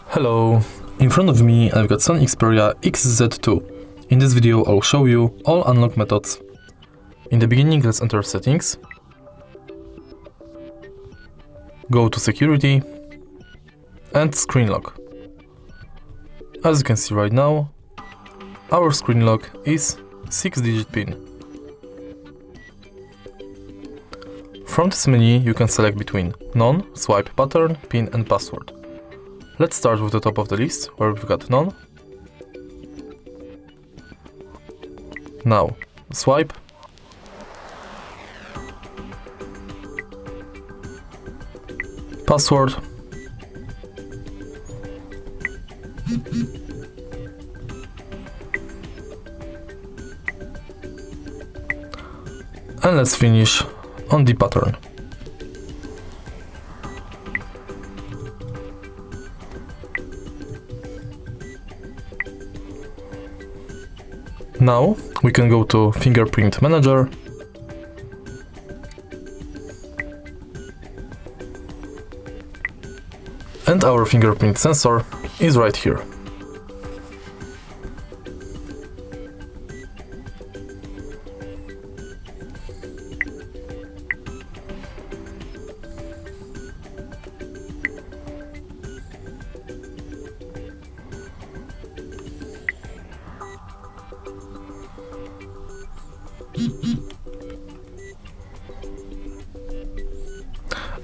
Hello, in front of me I've got SONY Xperia XZ2. In this video I'll show you all unlock methods. In the beginning let's enter settings, go to security and screen lock. As you can see right now, our screen lock is 6-digit PIN. From this menu you can select between none, swipe pattern, PIN and password. Let's start with the top of the list, where we've got none. Now, swipe. Password. And let's finish on the pattern. Now we can go to Fingerprint Manager and our fingerprint sensor is right here.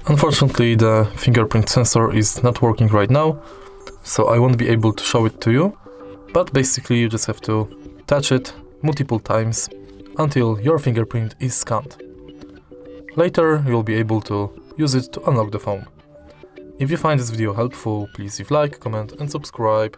Unfortunately, the fingerprint sensor is not working right now, so I won't be able to show it to you, but basically you just have to touch it multiple times until your fingerprint is scanned. Later you'll be able to use it to unlock the phone. If you find this video helpful, please leave like, comment and subscribe.